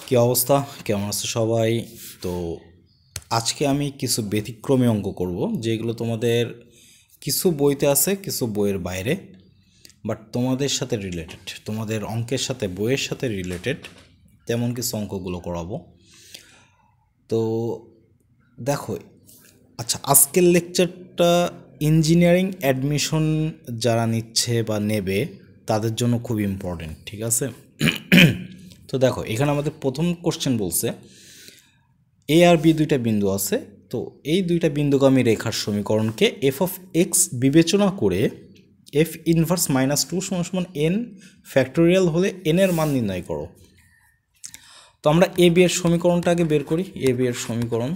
কি অবস্থা? কেমন আছো সবাই? তো আজকে আমি কিছু ব্যতিক্রমী অঙ্ক করব, যেগুলো তোমাদের কিছু বইতে আছে, কিছু বইয়ের বাইরে, বাট তোমাদের সাথে রিলেটেড, তোমাদের অঙ্কের সাথে বইয়ের সাথে রিলেটেড তেমন কিছু অঙ্কগুলো করাবো। তো দেখো, আচ্ছা, আজকের লেকচারটা ইঞ্জিনিয়ারিং অ্যাডমিশন যারা নিচ্ছে বা নেবে তাদের জন্য খুব ইম্পর্টেন্ট, ঠিক আছে? তো দেখো, এখানে আমাদের প্রথম কোশ্চেন বলছে এ আর বি দুইটা বিন্দু আছে। তো এই দুইটা বিন্দুগামী রেখার সমীকরণকে এফ অফ এক্স বিবেচনা করে এফ ইনভার্স -2 সমান এন ফ্যাক্টোরিয়াল হলে এন এর মান নির্ণয় করো। তো আমরা এ বি এর সমীকরণটা আগে বের করি। এ বি এর সমীকরণ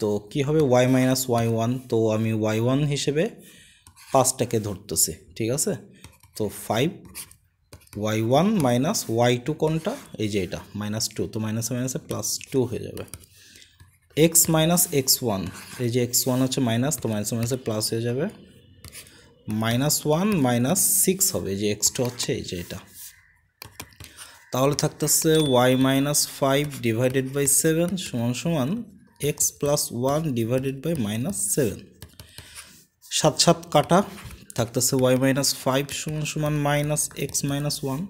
তো কি হবে? y-y1। তো আমি y1 হিসেবে 5টাকে ধরতেছি, ঠিক আছে? তো 5y1 মাইনাস y2 কোনটা? এই যে এটা -2, তো মাইনাসে মাইনাসে +2 হয়ে যাবে। x মাইনাস x1, এই যে x1 হচ্ছে মাইনাস, তো মাইনাসে মাইনাসে প্লাস হয়ে যাবে। -1 -6 হবে, এই যে x2 হচ্ছে এই যে এটা। তাহলে থাকতেছে y-5 ডিভাইডেড বাই 7 সমান x প্লাস 1 ডিভাইডেড বাই -7। 7 7 কাটা, থাকতেছে y-5 সমান -x - 1।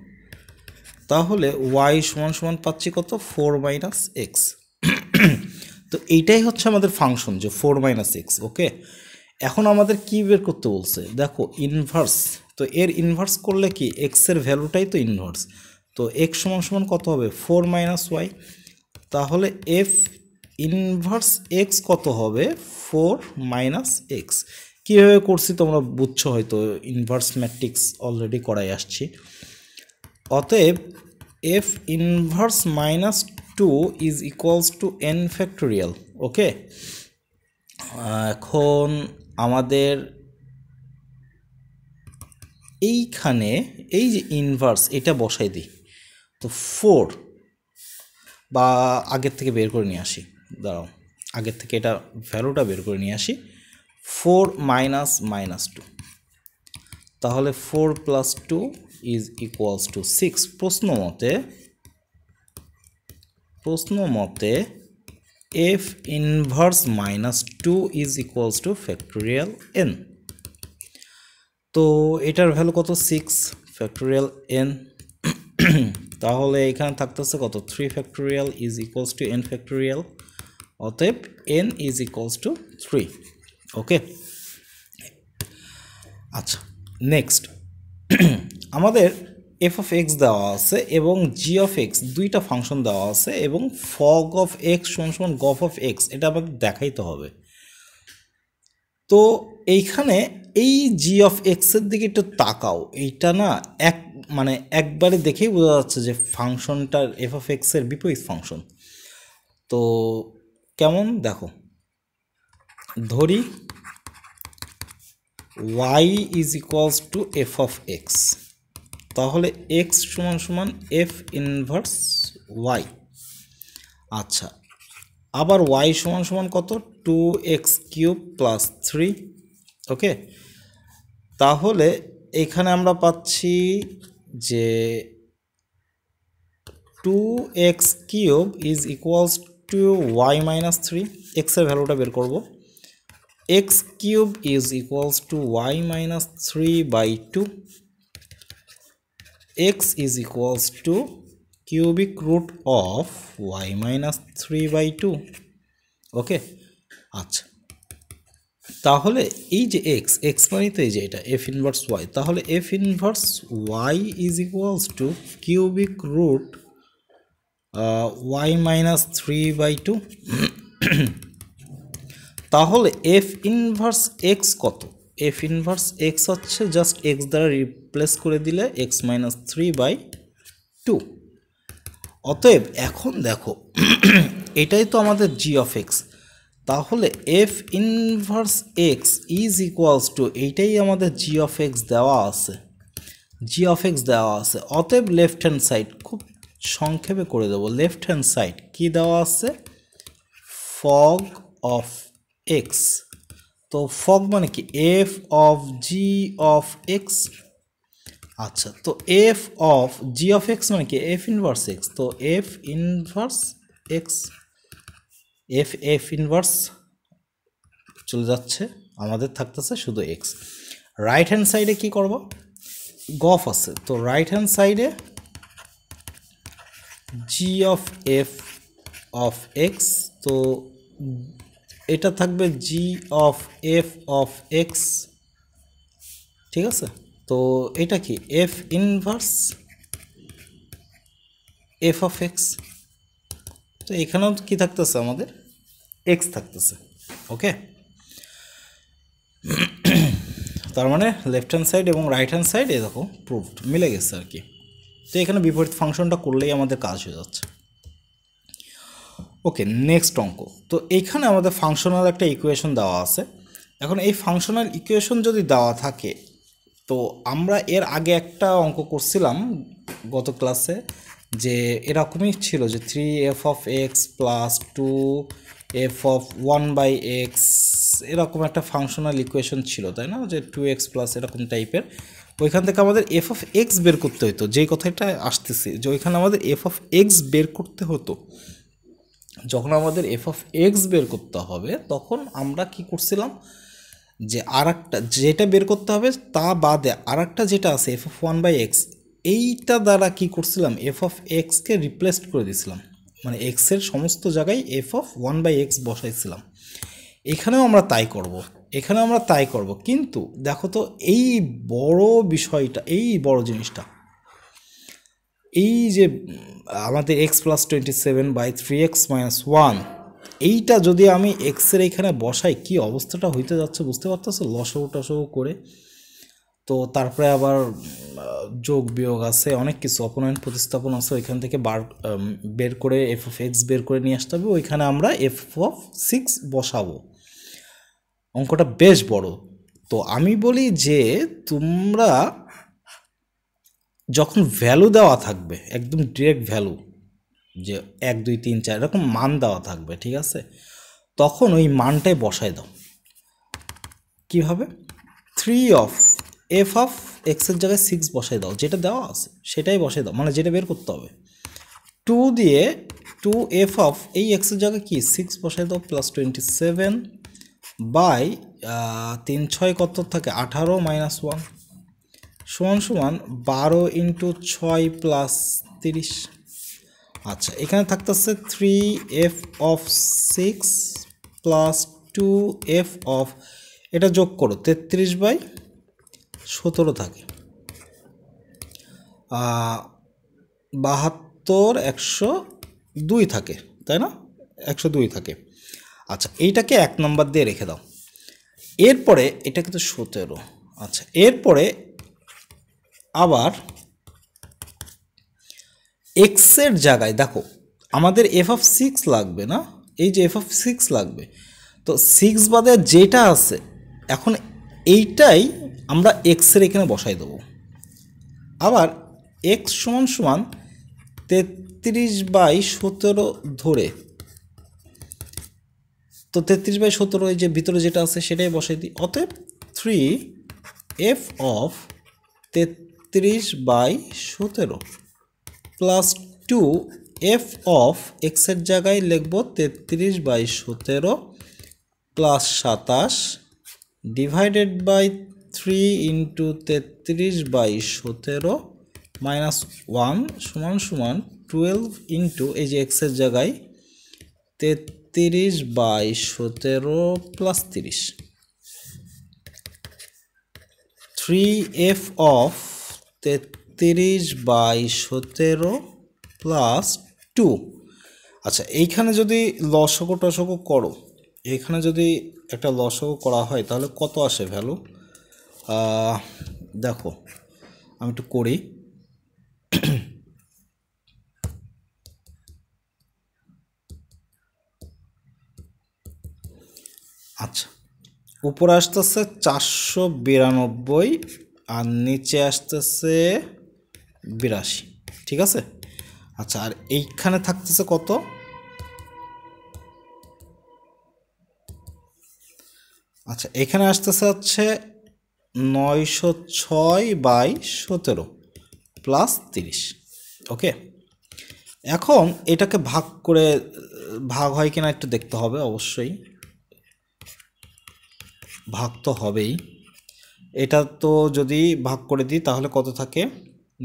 তাহলে y সমান পাচ্ছি কত? 4 - x। তো এইটাই হচ্ছে আমাদের ফাংশন, যে 4 - x। ওকে, এখন আমাদের কি বের করতে বলছে? দেখো, ইনভার্স। তো এর ইনভার্স করলে কি এক্স এর ভ্যালুটাই তো ইনভার্স। তো এক্স সমান কত হবে? 4 - y। তাহলে এফ ইনভার্স এক্স কত হবে? 4 - x। কীভাবে করছি তোমরা বুঝছো হয়তো, ইনভার্স ম্যাট্রিক্স অলরেডি করাই আসছি। অতএব F inverse -2 is equals to N factorial. Okay, এখন আমাদের এইখানে এই যে ইনভার্স, এটা বসাই দিই। তো 4, বা আগের থেকে বের করে নিয়ে আসি, দাঁড়াও, আগের থেকে এটা ভ্যালুটা বের করে নিয়ে আসি। 4 - -2, তাহলে 4 + 2 ইজ ইকুয়ালস টু 6। প্রশ্ন মতে F inverse -2 is equals two factorial N. তো এটার ভ্যালু কত? 6 ফ্যাক্টোরিয়াল এন। তাহলে এখানে থাকতেছে কত? 3 factorial is equals to N factorial. অতএব এন ইজ ইকুয়ালস টু 3। ওকে, আচ্ছা, নেক্সট আমাদের এফ অফ এক্স দেওয়া আছে এবং জি অফ এক্স দুইটা ফাংশন দেওয়া আছে, এবং ফগ অফ এক্স সমান গফ অফ এক্স, এটা আমাদের দেখাইতে হবে। তো এইখানে এই জি অফ এক্সের দিকে একটু তাকাও। এইটা না একবারে দেখেই বোঝা যাচ্ছে যে ফাংশনটার এফ অফ এক্সের বিপরীত ফাংশন। তো কেমন দেখো, ধরি y is equals to F of x. তাহলে এক্স সমান এফ ইনভার্স ওয়াই। আচ্ছা, আবার y সমান কত? 2x³ + 3। ওকে, তাহলে এখানে আমরা পাচ্ছি যে 2x³ is equals to y - 3। এক্সের ভ্যালুটা বের করব। x³ is equals to y - 3/2। x is equals to cubic root of y - 3/2। Okay, আচ্ছা, তাহলে এই যে এক্স এক্স মানে তো এই যে এটা এফ ইনভার্স ওয়াই, তাহলে F inverse Y is equals to cubic root y - 3/2। তাহলে এফ ইনভার্স এক্স কত? এফ ইনভার্স এক্স হচ্ছে জাস্ট এক্স দ্বারা রিপ্লেস করে দিলে x - 3/2। অতএব এখন দেখো, এটাই তো আমাদের জি অফ এক্স। তাহলে F inverse x is equals two, এইটাই আমাদের জি অফ এক্স দেওয়া আছে। অতএব লেফট হ্যান্ড সাইড খুব সংক্ষেপে করে দেবো। লেফট হ্যান্ড সাইড কি দেওয়া আছে? Fog of x. তো ফগ মানে কি? F of G of x. আচ্ছা, তো F of G of x মানে কি এফ ইনভার্স এক্স, তো F inverse x, F inverse চলে যাচ্ছে, আমাদের থাকতেছে শুধু এক্স। রাইট হ্যান্ড সাইডে কি করব, গফ আছে, তো রাইট হ্যান্ড সাইডে জি অফ এফ অফ এক্স, তো এটা থাকবে জি অফ এফ অফ এক্স, ঠিক আছে। তো এটা কি F inverse F of x, তো এখানেও কি থাকতেছে আমাদের এক্স থাকতেছে। ওকে, তার মানে লেফট হ্যান্ড সাইড এবং রাইট হ্যান্ড সাইড এ দেখো প্রুভড, মিলে গেছে আর কি। তো এখানে বিপরীত ফাংশনটা করলেই আমাদের কাজ হয়ে যাচ্ছে। ওকে, নেক্সট অঙ্ক। তো এইখানে আমাদের ফাংশনাল একটা ইকুয়েশন দেওয়া আছে। এখন এই ফাংশনাল ইকুয়েশন যদি দেওয়া থাকে, তো আমরা এর আগে একটা অঙ্ক করছিলাম গত ক্লাসে, যে এরকমই ছিল যে 3f of X plus 2f of 1/x, এরকম একটা ফাংশনাল ইকুয়েশন ছিল, তাই না, যে 2x প্লাস এরকম টাইপের। ওইখান থেকে আমাদের এফ অফ এক্স বের করতে হতো, যেই কথাটা আসতেছে যে ওইখানে আমাদের এফ অফ এক্স বের করতে হতো। যখন আমাদের এফ অফ এক্স বের করতে হবে, তখন আমরা কি করছিলাম, যে আর একটা যেটা বের করতে হবে তা বাদে আর একটা যেটা আছে এফ অফ 1/x, এইটা দ্বারা কি করছিলাম, এফ অফ এক্সকে রিপ্লেস করে দিয়েছিলাম, মানে এক্সের সমস্ত জায়গায় এফ অফ 1/x বসাইছিলাম। এখানেও আমরা তাই করব, এখানেও আমরা তাই করব, কিন্তু দেখো তো এই বড় বিষয়টা, এই বড় জিনিসটা, এই যে আমাদের এক্স প্লাস 27/3x-1, এইটা যদি আমি এক্সের এইখানে বসাই, কি অবস্থাটা হইতে যাচ্ছে বুঝতে পারতেছো, লসগু টসগু করে। তো তারপরে আবার যোগ বিয়োগ আছে, অনেক কিছু অপনয়ন প্রতিস্থাপন আছে, ওইখান থেকে বের করে এফ অফ এক্স বের করে নিয়ে আসতে হবে, ওইখানে আমরা এফ অফ 6 বসাবো। অঙ্কটা বেশ বড়। তো আমি বলি যে তোমরা যখন ভ্যালু দেওয়া থাকবে, একদম ডিরেক্ট ভ্যালু, যে 1 2 3 4 এরকম মান দেওয়া থাকবে, ঠিক আছে, তখন ওই মানটাই বসায় দাও। কীভাবে, 3 অফ এফ অফ এক্সের জায়গায় 6 বসাই দাও, যেটা দেওয়া আছে সেটাই বসাই দাও, মানে যেটা বের করতে হবে। 2 দিয়ে 2 এফ অফ এই এক্সের জায়গায় কি 6 বসাই দাও, প্লাস 27 বাই 3 6 কত থাকে 18 -1 সমান সমান 12 × 6 প্লাস 30। আচ্ছা, এখানে থাকতেছে 3f of 6 plus 2f of, এটা যোগ করো 33/17 থাকে, 72 102 থাকে, তাই না, 102 থাকে। আচ্ছা, এইটাকে 1 নম্বর দিয়ে রেখে দাও। এরপরে এটা কিন্তু 17। আচ্ছা, এরপরে আবার এক্সের জায়গায় দেখো আমাদের এফ অফ 6 লাগবে না, এই যে এফ অফ 6 লাগবে, তো 6 বাদে যেটা আছে এখন এইটাই আমরা এক্সের এখানে বসাই দেবো। আবার এক্স সমান সমান 33/17 ধরে, তো 33/17 এই যে ভিতরে যেটা আছে সেটাই বসাই দিই। অতএব 3f of 33/17 plus 2f of এক্সের জায়গায় লিখব 33/17 প্লাস 27 ডিভাইডেড বাই 3 × 33/17 মাইনাস 1 সমান সমান 12 × এই যে এক্সের জায়গায় 33/17 প্লাস 30। 3f of 33/17 plus 2। আচ্ছা, এইখানে যদি লসগু টসগু করো, এইখানে যদি একটা লসগু করা হয় তাহলে কত আসে ভ্যালু, দেখো আমি একটু করি। আচ্ছা, উপরে আসতেছে 492 আর নিচে আসতেছে 82, ঠিক আছে। আচ্ছা, আর এইখানে থাকতেছে কত, আচ্ছা এখানে আসতেছে হচ্ছে 906/17 প্লাস 30। ওকে, এখন এটাকে ভাগ হয় কিনা একটু দেখতে হবে। অবশ্যই ভাগ তো হবেই। এটা তো যদি ভাগ করে দিই তাহলে কত থাকে?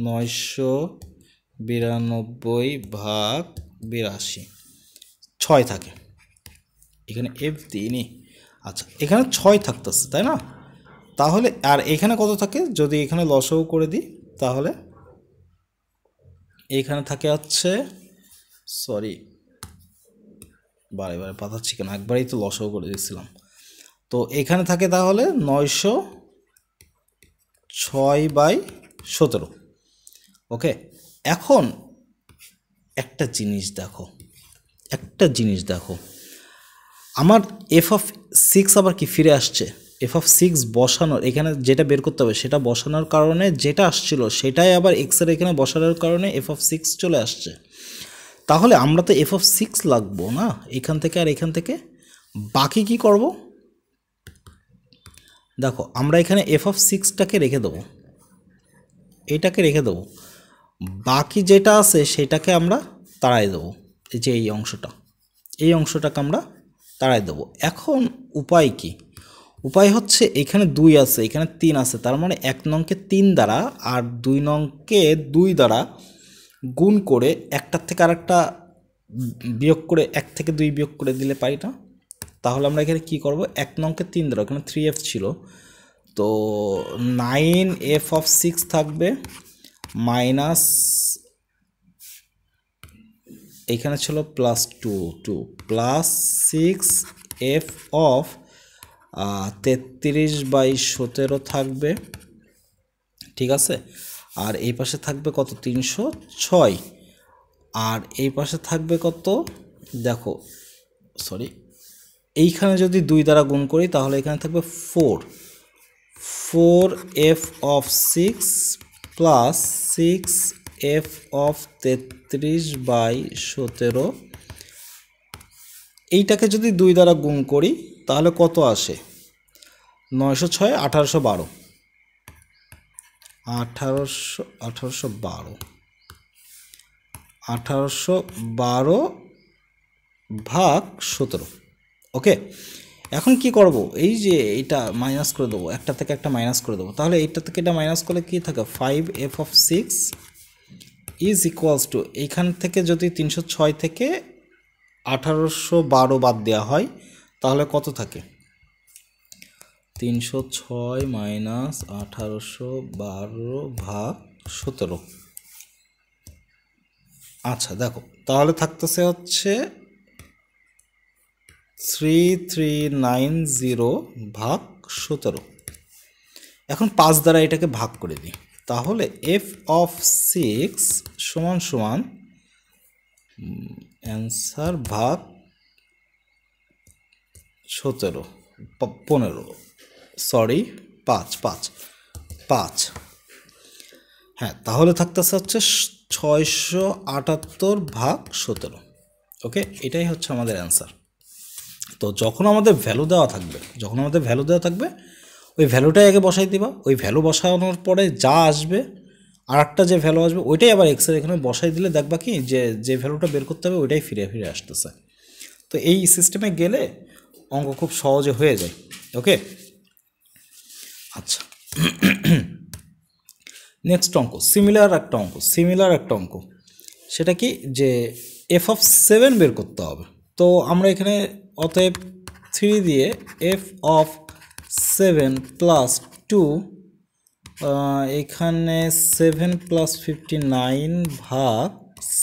992/82 6 থাকে। এখানে f দিইনি। আচ্ছা, এখানে 6 থাকতেছে, তাই না? তাহলে আর এখানে কত থাকে? যদি এখানে লসাগু করে দিই তাহলে এইখানে থাকে হচ্ছে, সরি বারে বারে পাতাচ্ছি কেন, একবারেই তো লসাগু করে দিয়েছিলাম। তো এখানে থাকে তাহলে 906/17। ওকে, এখন একটা জিনিস দেখো, আমার f(6) আবার কি ফিরে আসছে। f(6) বসানোর, এখানে যেটা বের করতে হবে সেটা বসানোর কারণে যেটা আসছিল সেটাই আবার x এর এখানে বসানোর কারণে f(6) চলে আসছে। তাহলে আমরা তো f(6) লাগবো না এখান থেকে আর এখান থেকে। বাকি কি করব? দেখো, আমরা এখানে f(6)টাকে রেখে দেবো, এটাকে রেখে দেবো। বাকি যেটা আছে সেটাকে আমরা তাড়াই দেবো। এই যে এই অংশটাকে আমরা তাড়াই দেবো। এখন উপায় কি? উপায় হচ্ছে এখানে 2 আছে, এখানে 3 আছে, তার মানে 1 নংকে 3 দ্বারা আর 2 নংকে 2 দ্বারা গুণ করে একটার থেকে আরেকটা বিয়োগ করে 1 থেকে 2 বিয়োগ করে দিলে পারি না? তাহলে আমরা এখানে কি করব? 1 নংকে 3 দ্বারা, এখানে 3f ছিল, তো 9f(6) থাকবে মাইনাস, এখানে ছিল প্লাস 2 প্লাস 6f(33/17) থাকবে, ঠিক আছে। আর এই পাশে থাকবে কত? 306। আর এই পাশে থাকবে কত? দেখো, সরি, এইখানে যদি 2 দ্বারা গুণ করি তাহলে এখানে থাকবে 4f(6) প্লাস 6f(33/17) এইটাকে যদি 2 দ্বারা গুণ করি তাহলে কত আসে? 906 1812 1812/17। ওকে, এখন কি করব? এই যে এটা মাইনাস করে দেবো, একটা থেকে একটা মাইনাস করে দেবো। তাহলে এইটা থেকে এটা মাইনাস করলে কি থাকে? 5f(6) ইজ ইকুয়ালস টু, এইখান থেকে যদি 306 থেকে 1812 বাদ দেওয়া হয় তাহলে কত থাকে? 306 মাইনাস 1812/17। আচ্ছা দেখো, তাহলে থাকতেছে হচ্ছে 3390/17। এখন 5 দ্বারা এটাকে ভাগ করে দিই, তাহলে f(6) সমান সমান অ্যান্সার ভাগ 15, সরি 5। হ্যাঁ, তাহলে থাকতেছে হচ্ছে 678/17। ওকে, এটাই হচ্ছে আমাদের অ্যান্সার। তো যখন আমাদের ভ্যালু দেওয়া থাকবে ওই ভ্যালুটাই আগে বসাই দিবা। ওই ভ্যালু বসানোর পরে যা আসবে, আর একটা যে ভ্যালু আসবে ওইটাই আবার এক্সের এখানে বসাই দিলে দেখবা কি যে ভ্যালুটা বের করতে হবে ওইটাই ফিরে আসতেছে। তো এই সিস্টেমে গেলে অঙ্ক খুব সহজে হয়ে যায়। ওকে, আচ্ছা, নেক্সট অঙ্ক, সিমিলার একটা অঙ্ক। সেটা কি? যে f(7) বের করতে হবে। তো আমরা এখানে অতএব 3 দিয়ে f(7) প্লাস 2, এখানে 7 প্লাস 59 ভাগ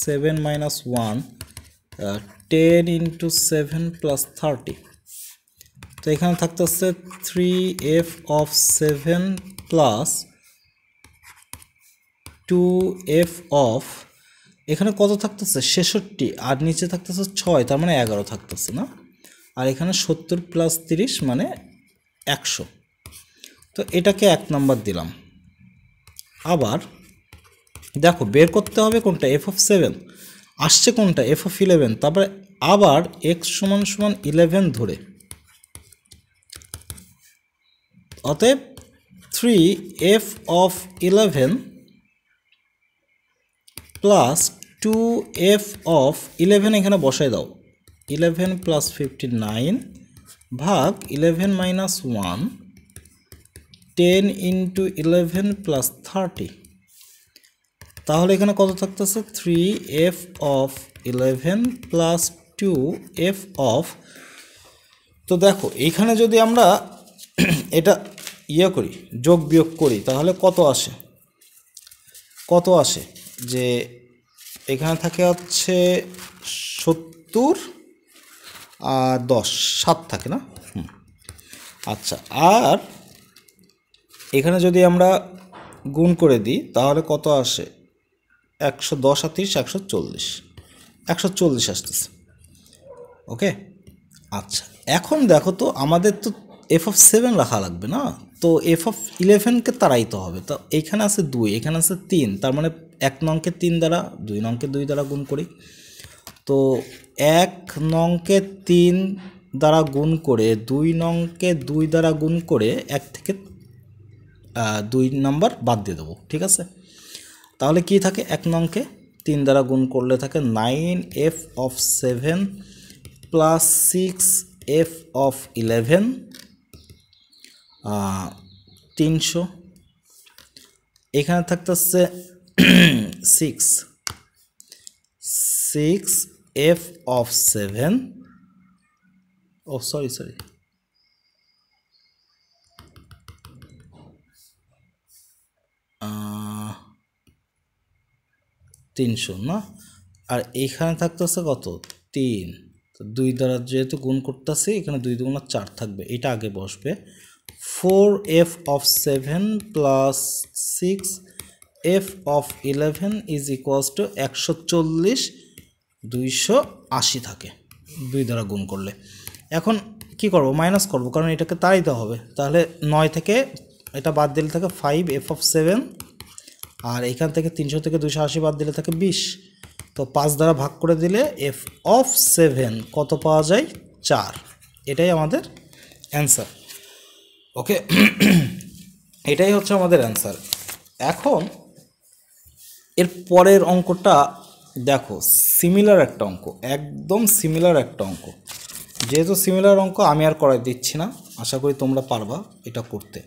7 মাইনাস 1, 10 ইন্টু 7 প্লাস 30। তো এখানে থাকতেছে 3f(7) প্লাস 2f অফ, এখানে কত থাকতেছে? 66, আর নিচে থাকতেছে 6, তার মানে 11 থাকতেছে না। আর এখানে 70 প্লাস 30 মানে 100। তো এটাকে 1 নাম্বার দিলাম। আবার দেখো, বের করতে হবে কোনটা? f(7) আসছে কোনটা? f(11), তারপরে আবার x সমান সমান 11 ধরে, অতএব 3f of 11 plus 2f of 11 এখানে বসায় দাও 11 প্লাস 59 ভাগ 11 মাইনাস 1 10 ইন্টু 11 প্লাস 30 তাহলে এখানে কত থাকতেছে 3f of 11 plus 2f of তো দেখো এইখানে যদি আমরা এটা করি যোগ বিয়োগ করি তাহলে কত আসে যে এখানে থাকে হচ্ছে 70 আর 10 7 থাকে না আচ্ছা আর এখানে যদি আমরা গুণ করে দিই তাহলে কত আসে 110 আর 30 140 আসতেছে ওকে আচ্ছা এখন দেখো তো আমাদের তো f of 7 রাখা লাগবে না তো f of 11কে তাড়াইতে হবে তো এইখানে আছে 2 এখানে আছে 3 তার মানে 1 নংকে 3 দ্বারা 2 নংকে 2 দ্বারা গুণ করি তো 1 নংকে 3 দ্বারা গুণ করে 2 নংকে 2 দ্বারা গুণ করে 1 থেকে 2 নাম্বার বাদ দিয়ে দেবো ঠিক আছে তাহলে কি থাকে 1 নংকে 3 দ্বারা গুণ করলে থাকে 9f of 7 plus 6f of 11 300 এখানে থাকতেছে 6f of 7 ও সরি 300 না আর এখানে থাকতেছে কত 3 তো 2 দ্বারা যেহেতু গুণ করতেছি এখানে 2 দুগুণা 4 থাকবে এটা আগে বসবে 4f of 7 plus 6f of 11 is equals to 140 280 থাকে 2 দ্বারা গুণ করলে এখন কি করব মাইনাস করব কারণ এটাকে তাড়াইতে হবে তাহলে 9 থেকে এটা বাদ দিলে থাকে 5f of 7 আর এখান থেকে 300 থেকে 280 বাদ দিলে থাকে 20 তো 5 দ্বারা ভাগ করে দিলে f of 7 কত পাওয়া যায় 4 এটাই আমাদের অ্যান্সার ওকে এটাই হচ্ছে আমাদের অ্যান্সার এখন এর পরের অঙ্কটা দেখো সিমিলার একটা অঙ্ক একদম সিমিলার একটা অঙ্ক যেহেতু সিমিলার অঙ্ক আমি আর করাই দিচ্ছি না আশা করি তোমরা পারবা এটা করতে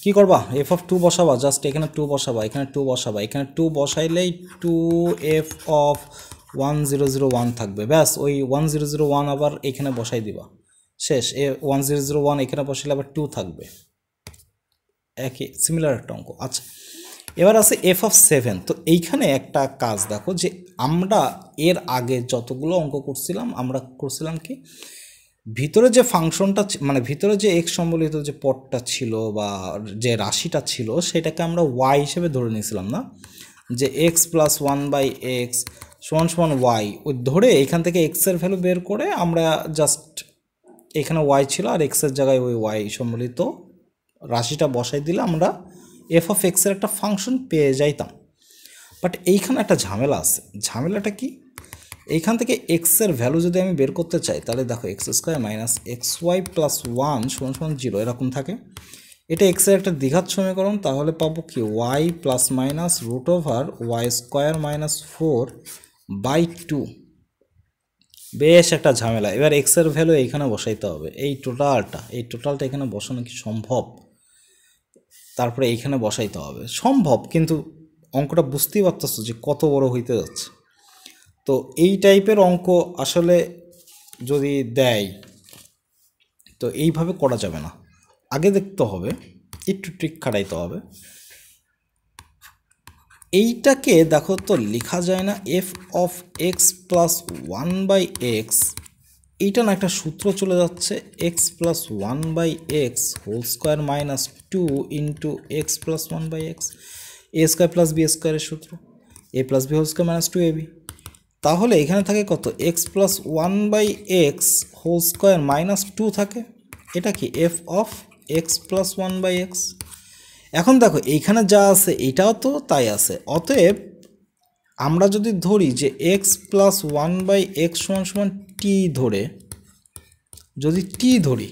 কি করবা f of 2 বসাবা জাস্ট এখানে 2 বসাবা এখানে 2 বসাবা এখানে 2 বসাইলেই 2f of 1001 থাকবে ব্যাস ওই 1001 আবার এখানে বসাই দিবা শেষ 1001 এখানে বসাইলে আবার 2 থাকবে একই সিমিলার একটা অঙ্ক আচ্ছা এবার আছে f of 7 তো এইখানে একটা কাজ দেখো যে আমরা এর আগে যতগুলো অঙ্ক করছিলাম আমরা করছিলাম কি ভিতরে যে ফাংশনটা মানে ভিতরে যে x সম্বলিত যে পদটা ছিল বা যে রাশিটা ছিল সেটাকে আমরা y হিসেবে ধরে নিয়েছিলাম না যে x প্লাস 1/x সমান সমান y ওই ধরে এখান থেকে x এর ভ্যালু বের করে আমরা জাস্ট এখানে y ছিল আর x এর জায়গায় ওই y সম্বলিত রাশিটা বসাই দিলে আমরা f of x এর একটা ফাংশন পেয়ে যাইতাম বাট এইখানে একটা ঝামেলা আছে ঝামেলাটা কি এইখান থেকে x এর ভ্যালু যদি আমি বের করতে চাই তাহলে দেখো x² - xy + 1 = 0 এরকম থাকে এটা x এর একটা দ্বিঘাত সমীকরণ তাহলে পাবো কি y ± y² - 4/2 বেশ একটা ঝামেলা এবার x এর ভ্যালু এইখানে বসাইতে হবে এই টোটালটা এখানে বসানো কি সম্ভব তারপরে এইখানে বসাইতে হবে সম্ভব কিন্তু অঙ্কটা বুঝতেই পারতেছো যে কত বড় হইতে যাচ্ছে তো এই টাইপের অঙ্ক আসলে যদি দেয় তো এইভাবে করা যাবে না আগে দেখতে হবে একটু ট্রিক খাটাইতে হবে এইটাকে দেখো তো লেখা যায় না f of x plus 1/x এইটা না একটা সূত্র চলে যাচ্ছে x plus 1/x whole square minus 2 into x plus 1/x a square plus b square এর সূত্র a plus b whole square minus 2ab তাহলে এখানে থাকে কত x plus 1/x whole square minus 2 থাকে এটা কি f of x plus 1/x এখন দেখো এইখানে যা আছে এটাও তো তাই আছে অতএব আমরা যদি ধরি যে x plus 1/x = t ধরে যদি t ধরি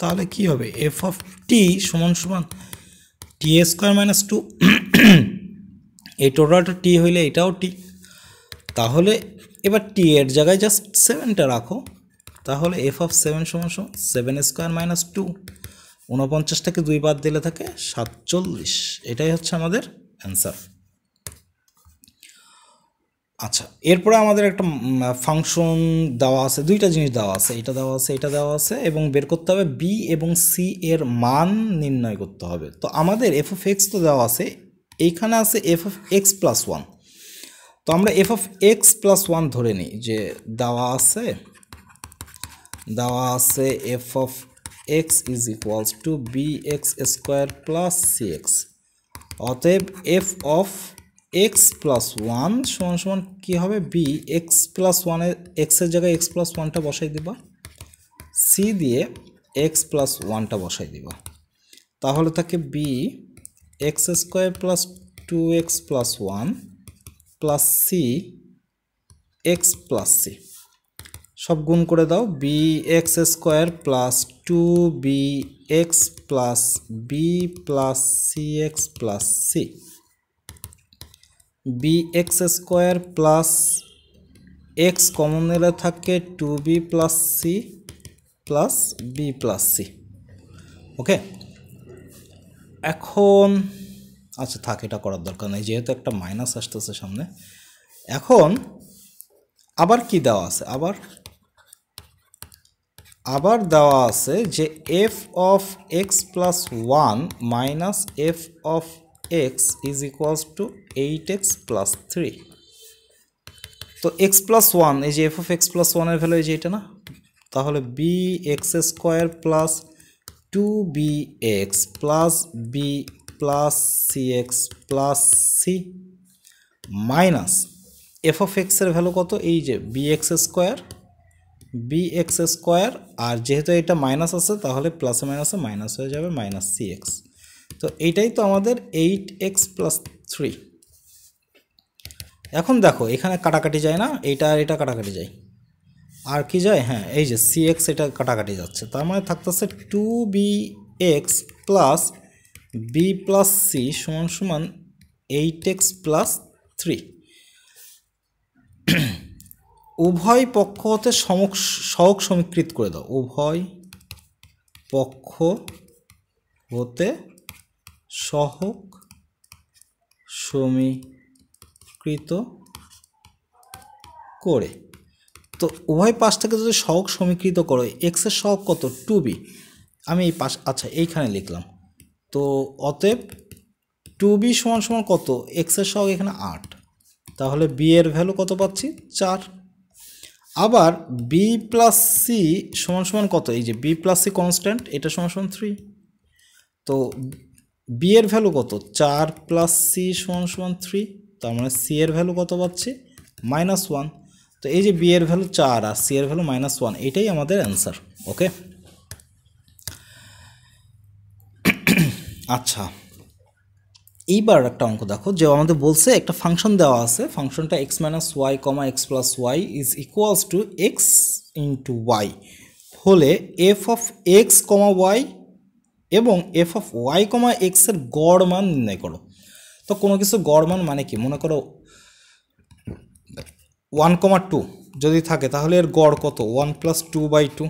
তাহলে কি হবে এফ অফ টি সমান সমান টি স্কোয়ার মাইনাস টু, এই টোটালটা টি হইলে এটাও টি। তাহলে এবার টি এর জায়গায় জাস্ট 7টা রাখো, তাহলে এফ অফ 7 সমান সমান 7 স্কোয়ার মাইনাস 2, 49টাকে 2 বাদ দিলে থাকে 47। এটাই হচ্ছে আমাদের অ্যান্সার। আচ্ছা, এরপরে আমাদের একটা ফাংশন দেওয়া আছে, দুইটা জিনিস দেওয়া আছে, এটা দেওয়া আছে, এটা দেওয়া আছে, এবং বের করতে হবে বি এবং সি এর মান নির্ণয় করতে হবে। তো আমাদের এফ অফ এক্স তো দেওয়া আছে, এইখানে আছে F of X plus one. তো আমরা F of X plus one ধরে নিই যে দেওয়া আছে F of X is equals to B X square plus C X. অতএব F of X plus one সমান সমান কী হবে, বি এক্স প্লাস ওয়ানের এক্সের জায়গায় এক্স প্লাস ওয়ানটা বসাই দিবা, সি দিয়ে এক্স প্লাস ওয়ানটা বসাই দিবা, তাহলে থাকে B X square plus 2x plus one plus C X plus C. সব গুণ করে দাও, B X square plus 2bx plus B plus C X plus C, B X square plus X common নিলে থাকে 2b plus C plus B plus C. Okay, এখন আচ্ছা থাক, এটা করার দরকার নেই যেহেতু একটা মাইনাস আসতেছে সামনে। এখন আবার কি দেওয়া আছে, আবার দেওয়া আছে যে F of X plus one minus F of X is equals to 8x plus 3। তো এক্স প্লাস ওয়ান, এই যে এফ অফ এক্স প্লাস ওয়ানের ভ্যালু এই যে এটা না, তাহলে B X square plus 2bx plus B plus C X plus C minus F of এক্সের ভ্যালু কত, এই যে বি এক্স স্কোয়ার, আর যেহেতু এটা মাইনাস আছে তাহলে প্লাসে মাইনাসে মাইনাস হয়ে যাবে, মাইনাস সি এক্স। তো এইটাই তো আমাদের 8x প্লাস 3। এখন দেখো এখানে কাটাকাটি যায় না, এইটা আর এটা কাটাকাটি যায়, আর কি যায়, হ্যাঁ এই যে সি এক্স এটা কাটাকাটি যাচ্ছে, তার মানে থাকতেছে 2bx plus B plus C সমান সমান 8x প্লাস 3। উভয় পক্ষ হতে সহগ সমীকৃত করে দাও, উভয় পক্ষ হতে সহগ সমীকৃত করে। তো উভয় পাশটাকে যদি সহগ সমীকৃত করো, এক্সের সহগ কত 2b, আমি এই পাশ আচ্ছা এইখানে লিখলাম, তো অতএব 2b সমান সমান কত, এক্সের সহগ এখানে 8, তাহলে বি এর ভ্যালু কত পাচ্ছি 4। আবার বি প্লাস সি সমান সমান কত, এই যে বি প্লাস সি কনস্ট্যান্ট, এটা সমান সমান 3, তো বি এর ভ্যালু কত 4 প্লাস সি সমান সমান 3, তার মানে সি এর ভ্যালু কত পাচ্ছি -1। তো এই যে বি এর ভ্যালু 4 আর সি এর ভ্যালু -1, এটাই আমাদের অ্যান্সার। ওকে, আচ্ছা এইবার একটা অঙ্ক দেখো, যে আমাদের বলছে একটা ফাংশন দেওয়া আছে, ফাংশনটা x minus Y comma X plus Y is equals to X into Y হলে F of X comma Y এবং এফ অফ ওয়াই কমা এক্সের গড় মান নির্ণয় করো। তো কোনো কিছু গড় মান মানে কি, মনে করো 1,2 যদি থাকে তাহলে এর গড় কত 1 + 2/2,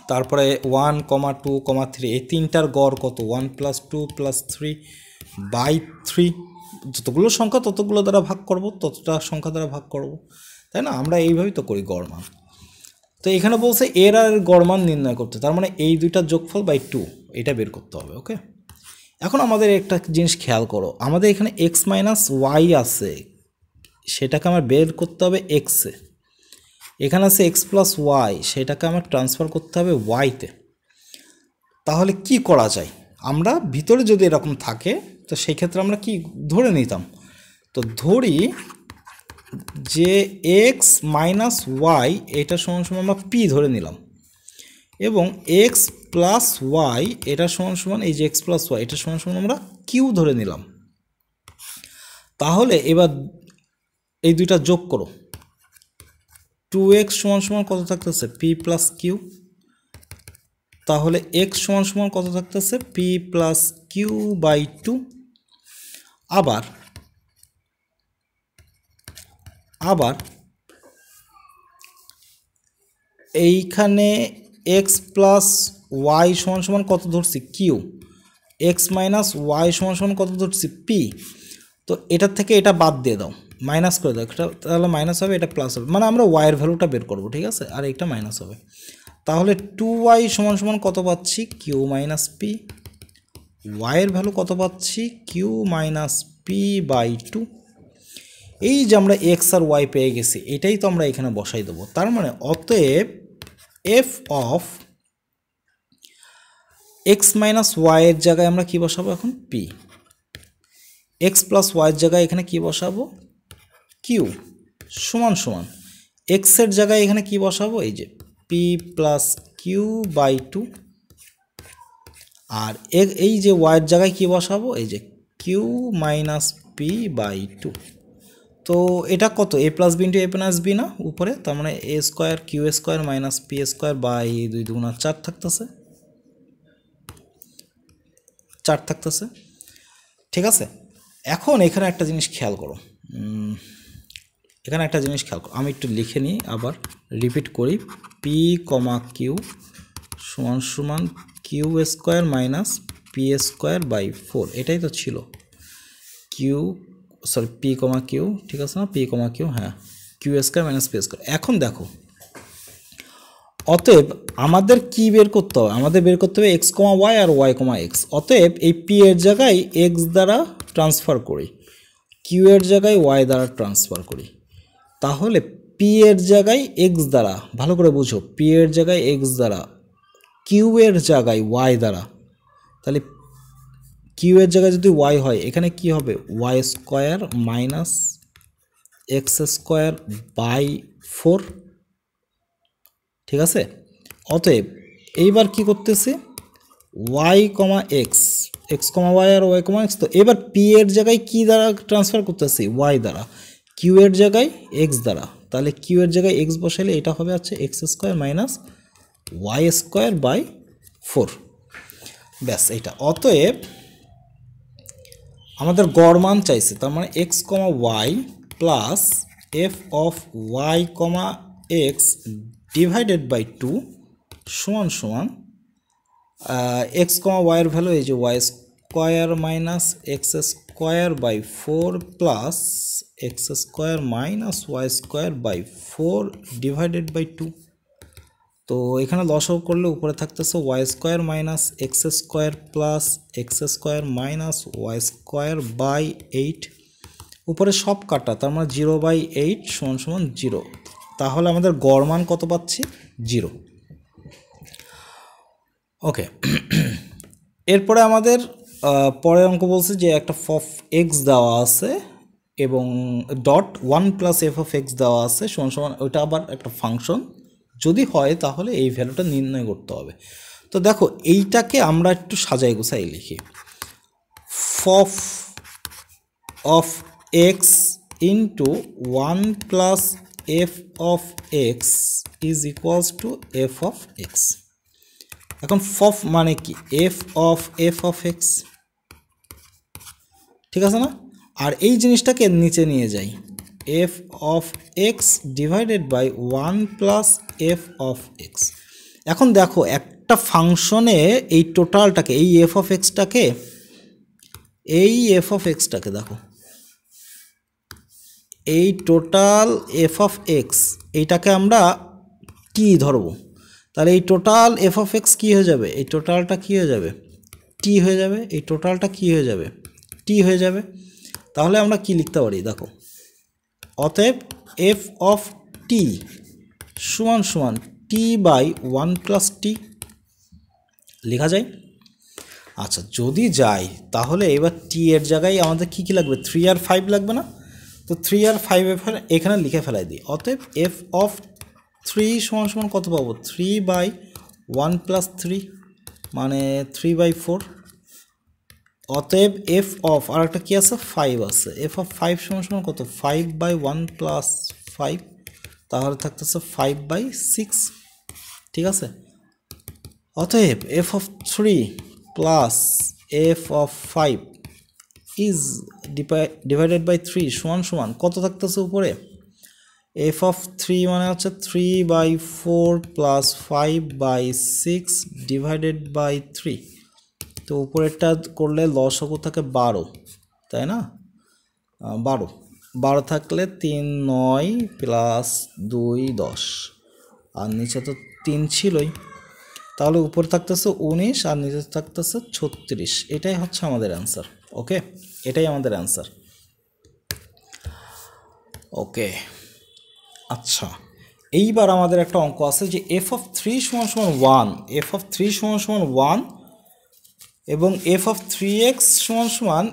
তারপরে 1, 2, 3 এই তিনটার গড় কত 1 + 2 + 3/3, যতগুলো সংখ্যা ততগুলো দ্বারা ভাগ করব, ততটা সংখ্যা দ্বারা ভাগ করব, তাই না, আমরা এইভাবেই তো করি গড় মান। তো এখানে বলছে এর আর গড় মান নির্ণয় করতে, তার মানে এই দুইটার যোগফল বাই 2 এটা বের করতে হবে। ওকে, এখন আমাদের একটা জিনিস খেয়াল করো, আমাদের এখানে এক্স মাইনাস ওয়াই আছে, সেটাকে আমার বের করতে হবে এক্সে, এখানে আছে এক্স প্লাস ওয়াই, সেটাকে আমার ট্রান্সফার করতে হবে ওয়াইতে। তাহলে কি করা যায়, আমরা ভিতরে যদি এরকম থাকে তো সেই ক্ষেত্রে আমরা কি ধরে নিতাম, তো ধরি যে এক্স মাইনাস ওয়াই এটা সমান সমান আমরা পি ধরে নিলাম, এবং এক্স প্লাস ওয়াই এটা সমান সমান এই যে এক্স প্লাস ওয়াই এটা সমান সমান আমরা কিউ ধরে নিলাম। তাহলে এবার এই দুইটা যোগ করো, 2x সমান সমান কত থাকতেছে পি প্লাস কিউ, তাহলে x সমান সমান কত থাকতেছে p প্লাস কিউ বাই 2। আবার এইখানে x প্লাস ওয়াই সমান সমান কত ধরছি কিউ, এক্স মাইনাস ওয়াই সমান সমান কত ধরছি পি। তো এটার থেকে এটা বাদ দিয়ে দাও, মাইনাস করে দাও, এটা তাহলে মাইনাস হবে, এটা প্লাস হবে, মানে আমরা ওয়াইয়ের ভ্যালুটা বের করব, ঠিক আছে, আর এটা মাইনাস হবে। তাহলে 2y সমান সমান কত পাচ্ছি কিউ মাইনাস পি, ওয়াইয়ের ভ্যালু কত পাচ্ছি কিউ মাইনাস পি বাই 2। এই যে আমরা এক্স আর ওয়াই পেয়ে গেছি, এটাই তো আমরা এখানে বসাই দেবো। তার মানে অতএব এফ অফ এক্স মাইনাস ওয়াইয়ের জায়গায় আমরা কি বসাবো এখন পি, এক্স প্লাস ওয়াইয়ের জায়গায় এখানে কি বসাবো কিউ, সমান সমান এক্সের জায়গায় এখানে কি বসাবো এই যে পি প্লাস কিউ বাই 2, আর এই যে ওয়াইয়ের জায়গায় কি বসাবো এই যে কিউ মাইনাস পি বাই 2। তো এটা কত A plus B into A minus B না উপরে, তার মানে A square Q square minus P square by 2 দুগুণা 4 থাকতেছে, 4 থাকতেছে, ঠিক আছে। এখন এখানে একটা জিনিস খেয়াল করো, আমি একটু লিখে নিই, আবার রিপিট করি, পি কমা কিউ সমান সমান Q square minus P square by 4, এটাই তো ছিল পি কমা কিউ, ঠিক আছে না, পি কমা কিউ, হ্যাঁ, Q square minus P square. এখন দেখো অতএব আমাদের কি বের করতে হবে, আমাদের বের করতে হবে এক্স কমা ওয়াই আর ওয়াই কমা এক্স। অতএব এই পি এর জায়গায় এক্স দ্বারা ট্রান্সফার করি, কিউ এর জায়গায় ওয়াই দ্বারা ট্রান্সফার করি। তাহলে পি এর জায়গায় এক্স দ্বারা, ভালো করে বুঝো, পি এর জায়গায় এক্স দ্বারা, কিউ এর জায়গায় ওয়াই দ্বারা, তাহলে কিউ এর জায়গায় যদি ওয়াই হয় এখানে কি হবে Y square minus X square by 4, ঠিক আছে। অতএব এইবার কি করতেছি Y comma X, X comma Y আর ওয়াই কমা এক্স, তো এবার পি এর জায়গায় কি দ্বারা ট্রান্সফার করতেছি ওয়াই দ্বারা, কিউ এর জায়গায় এক্স দ্বারা, তাহলে কিউ এর জায়গায় এক্স বসাইলে এটা হবে হচ্ছে X square minus Y square by 4, ব্যাস এইটা। অতএব আমাদের গড় মান চাইছে, তার মানে X comma Y plus F of Y comma X divided by 2 সমান সমান এক্স কমা ওয়াইয়ের ভ্যালু এই যে Y square minus X square by 4 plus X square minus Y square by 4 divided by 2। তো এখানে লসাগু করলে উপরে থাকতেছে Y square minus X square plus X square minus Y square by 8, উপরে সব কাটা, তার মানে 0/8 সমান সমান 0। তাহলে আমাদের গড় মান কত পাচ্ছি 0। ওকে, এরপরে আমাদের পরের অঙ্ক বলছে যে একটা ফফ এক্স দেওয়া আছে এবং dot 1 plus F of x দেওয়া আছে সমান সমান, ওইটা আবার একটা ফাংশন যদি হয় তাহলে এই ভ্যালুটা নির্ণয় করতে হবে। তো দেখো এইটাকে আমরা একটু সাজাই গোছাই লিখি, ফফ of X into 1 plus F of X is equals to F of X. এখন ফফ মানে কি এফ অফ এক্স, ঠিক আছে না, আর এই জিনিসটাকে নিচে নিয়ে যাই, F of X divided by 1 plus F of X. এখন দেখো একটা ফাংশনে এই টোটালটাকে, এই এফ অফ এক্সটাকে, দেখো এই টোটাল এফ অফ এক্স এইটাকে আমরা টি ধরবো, তাহলে এই টোটাল এফ অফ এক্স কী হয়ে যাবে, এই টোটালটা কী হয়ে যাবে টি হয়ে যাবে, এই টোটালটা কী হয়ে যাবে টি হয়ে যাবে। তাহলে আমরা কি লিখতে পারি দেখো, অতএব এফ অফ টি সমান সমান টি বাই 1 প্লাস টি লেখা যায়। আচ্ছা যদি যাই তাহলে এবার টি এর জায়গায় আমাদের কী কী লাগবে 3 আর 5 লাগবে না, তো 3 আর 5 এখানে লিখে ফেলাই দিই। অতএব এফ অফ 3 সমান সমান কত পাবো 3/1 প্লাস 3 মানে 3/4। অতএব এফ অফ আর একটা কী আছে 5 আছে, এফ অফ 5 সমান সমান কত 5/1 প্লাস 5, তাহলে থাকতেছে 5/6, ঠিক আছে। অতএব F of 3 plus F of 5 is divided by 3 সমান সমান কত থাকতেছে উপরে? এফ অফ 3 মানে হচ্ছে 3/4 প্লাস 5/6 ডিভাইডেড বাই 3। তো উপরেরটা করলে লসাগু থাকে 12, তাই না? 12 থাকলে 3 9 প্লাস 2 10, আর নিচে তো 3 ছিলই, তাহলে উপরে থাকতেছে 19 আর নিচে থাকতেছে 36। এটাই হচ্ছে আমাদের অ্যান্সার। ওকে, এটাই আমাদের অ্যান্সার। ওকে, আচ্ছা, এইবার আমাদের একটা অঙ্ক আছে যে এফ অফ 3 সমান সমান 1, এফ অফ 3 সমান সমান 1 এবং এফ অফ 3x সমান সমান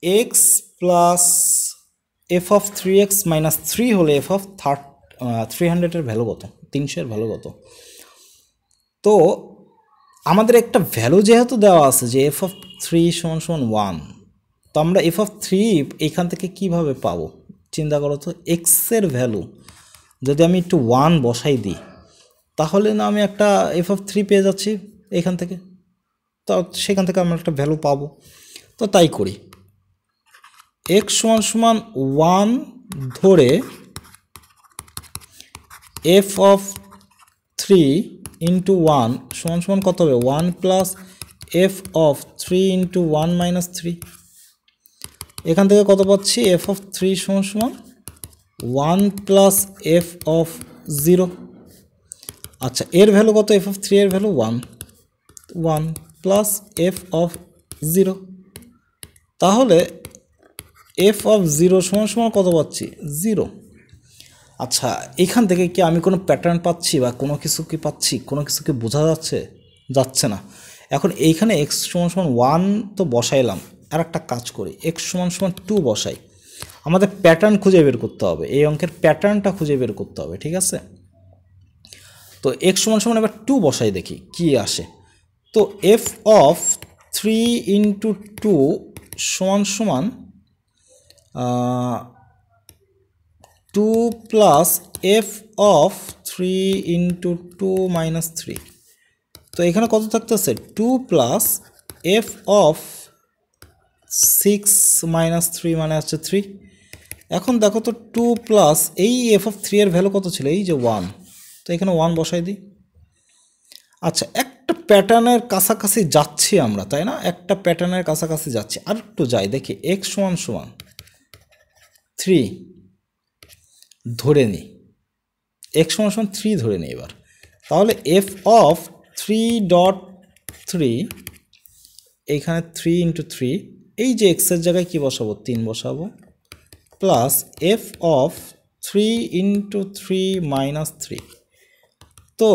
x plus F of 3x minus 3 হলে এফ অফ 300-এর ভ্যালু কত? 300-এর ভ্যালু কত? তো আমাদের একটা ভ্যালু যেহেতু দেওয়া আছে যে এফ অফ 3 সমান সমান 1, তো আমরা এফ অফ 3 এখান থেকে কিভাবে পাবো চিন্তা করো তো। এক্সের ভ্যালু যদি আমি একটু 1 বসাই দিই, তাহলে না আমি একটা এফ অফ 3 পেয়ে যাচ্ছি এখান থেকে, তো সেখান থেকে আমরা একটা ভ্যালু পাবো। তো তাই করি, এক্স সমান সমান 1 ধরে এফ অফ 3 ইন্টু 1 সমান সমান কত হবে? 1 plus F of 3 into 1 minus 3। এখান থেকে কত পাচ্ছি? এফ অফ 3 সমান সমান 1 প্লাস এফ অফ 0। আচ্ছা, এর ভ্যালু কত? এফ অফ 3 এর ভ্যালু 1 প্লাস এফ অফ 0। তাহলে এফ অফ 0 সমান সমান কত পাচ্ছি? 0। আচ্ছা, এখান থেকে কি আমি কোনো প্যাটার্ন পাচ্ছি বা কোনো কিছু কি পাচ্ছি? কোনো কিছু কি বোঝা যাচ্ছে না। এখন এইখানে এক্স সমান সমান 1 তো বসাইলাম, আর একটা কাজ করি, এক্স সমান সমান 2 বসাই। আমাদের প্যাটার্ন খুঁজে বের করতে হবে, এই অঙ্কের প্যাটার্নটা খুঁজে বের করতে হবে, ঠিক আছে? তো এক্স সমান সমান এবার 2 বসাই, দেখি কি আসে। তো এফ অফ 3 ইন্টু 2 সমান সমান 2 plus F of 3 into 2 minus 3। তো এখানে কত থাকতেছে? 2 প্লাস এফ অফ 6 মাইনাস 3 মানে হচ্ছে 3। এখন দেখো তো 2 প্লাস এই এফ অফ 3 এর ভ্যালু কত ছিল? এই যে 1, তো এখানে 1 বসাই দিই। আচ্ছা, একটা প্যাটার্নের কাছাকাছি যাচ্ছি আমরা, তাই না? একটা প্যাটার্নের কাছাকাছি যাচ্ছি, আর একটু যাই, দেখি এক্স সমান সমান 3 ধরে নিই, এক্স সমান সমান 3 ধরে নিই এবার। তাহলে এফ অফ 3.3, এইখানে 3 ইন্টু 3, এই যে এক্সের জায়গায় কি বসাবো? 3 বসাবো, plus F of 3 into 3 minus 3। তো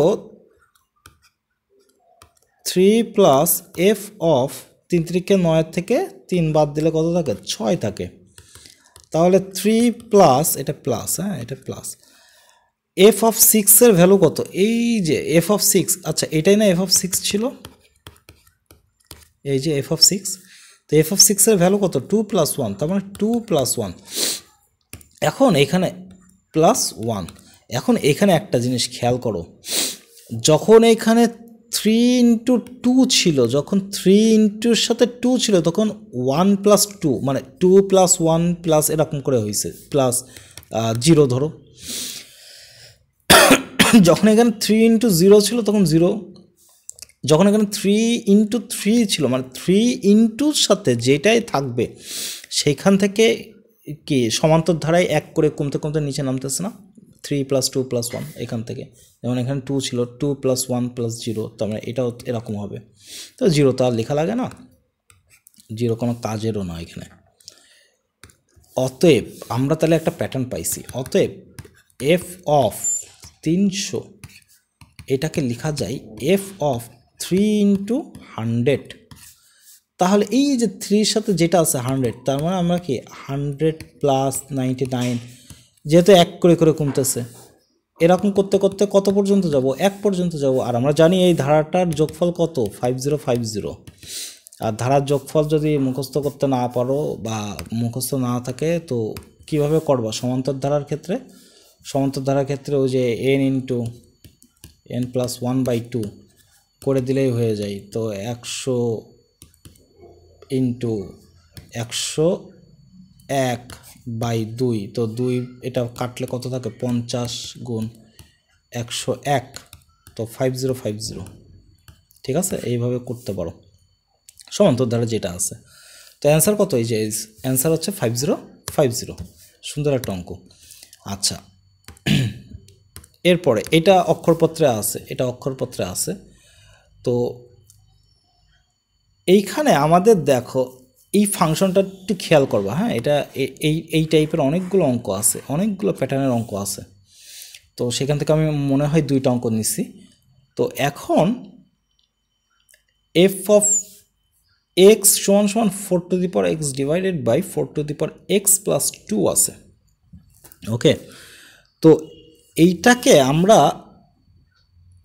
3 প্লাস এফ অফ 3 3কে 9 থেকে 3 বাদ দিলে কত থাকে? 6 থাকে। তাহলে 3 প্লাস, এটা প্লাস, হ্যাঁ এটা প্লাস, এফ অফ 6 এর ভ্যালু কত? এই যে এফ অফ 6, আচ্ছা এটাই না এফ অফ 6 ছিল, এই যে এফ অফ 6। তো এফ অফ 6 এর ভ্যালু কত? 2 প্লাস 1, তার মানে 2 প্লাস 1। এখন এখানে প্লাস 1। এখন এখানে একটা জিনিস খেয়াল করো, যখন এখানে 3 ইন্টু 2 ছিল, যখন 3 ইন্টুর সাথে 2 ছিল, তখন 1 প্লাস 2 মানে 2 প্লাস 1 প্লাস এরকম করে হয়েছে, প্লাস 0 ধরো। যখন এখানে 3 ইন্টু 0 ছিল তখন 0, যখন এখানে 3 ইন্টু 3 ছিল মানে 3 ইন্টুর সাথে যেটাই থাকবে সেইখান থেকে কি সমান্তর ধারায় 1 করে কমতে কমতে নিচে নামতেছে না? 3 প্লাস 2 প্লাস 1 এখান থেকে, যেমন এখানে 2 ছিল, 2 প্লাস 1 প্লাস 0, তো আমরা এটাও এরকম হবে। তো 0 তো আর লেখা লাগে না, 0 কোনো কাজেরও না এখানে। অতএব আমরা তাহলে একটা প্যাটার্ন পাইছি। অতএব এফ অফ 300 এটাকে লেখা যায় এফ অফ 3 ইন্টু 100। তাহলে এই যে 3 এর সাথে যেটা আছে 100, তার মানে আমরা কি 100 প্লাস 99, যেহেতু 1 করে করে কমতেছে, এরকম করতে করতে কত পর্যন্ত যাব? 1 পর্যন্ত যাব। আর আমরা জানি এই ধারাটার যোগফল কত? 5050। আর ধারার যোগফল যদি মুখস্থ করতে না পারো বা মুখস্থ না থাকে তো কিভাবে করবা? সমান্তর ধারার ক্ষেত্রে, সমান্তর ধারার ক্ষেত্রে ওই যে n ইন্টু n প্লাস 1/2 করে দিলেই হয়ে যায়। তো 100 ইন্টু 101/2, তো 2 এটা কাটলে কত থাকে 50 গুণ 101, তো 5050। ঠিক আছে, এইভাবে করতে পারো সমান্তর দ্বারা যেটা আছে। তো অ্যান্সার কত? এই যে অ্যান্সার হচ্ছে 5050। সুন্দর একটা অঙ্ক। আচ্ছা, এরপরে এটা অক্ষরপত্রে আছে, এটা অক্ষরপত্রে আছে। তো এইখানে আমাদের দেখো এই ফাংশনটা একটু খেয়াল করবা, হ্যাঁ, এটা এই টাইপের অনেকগুলো অঙ্ক আছে, অনেকগুলো প্যাটার্নের অঙ্ক আছে। তো সেখান থেকে আমি মনে হয় 2টা অঙ্ক নিছি। তো এখন এফ অফ এক্স সমান সমান 4x divided by 4x plus 2 আছে। ওকে, তো এইটাকে আমরা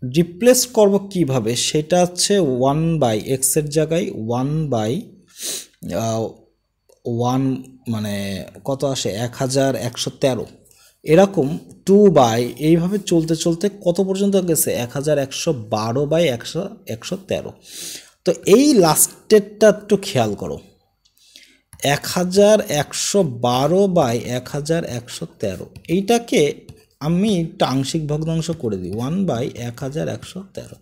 রিপ্লেস করব কিভাবে, সেটা হচ্ছে 1/x এর জায়গায় 1/1 মানে কত আসে 1113, এরকম 2/, এইভাবে চলতে চলতে কত পর্যন্ত গেছে 1112/113। তো এই লাস্টেরটা একটু খেয়াল করো, 1112/1113, এইটাকে আমি একটা আংশিক ভগ্নাংশ করে দিই 1/1113।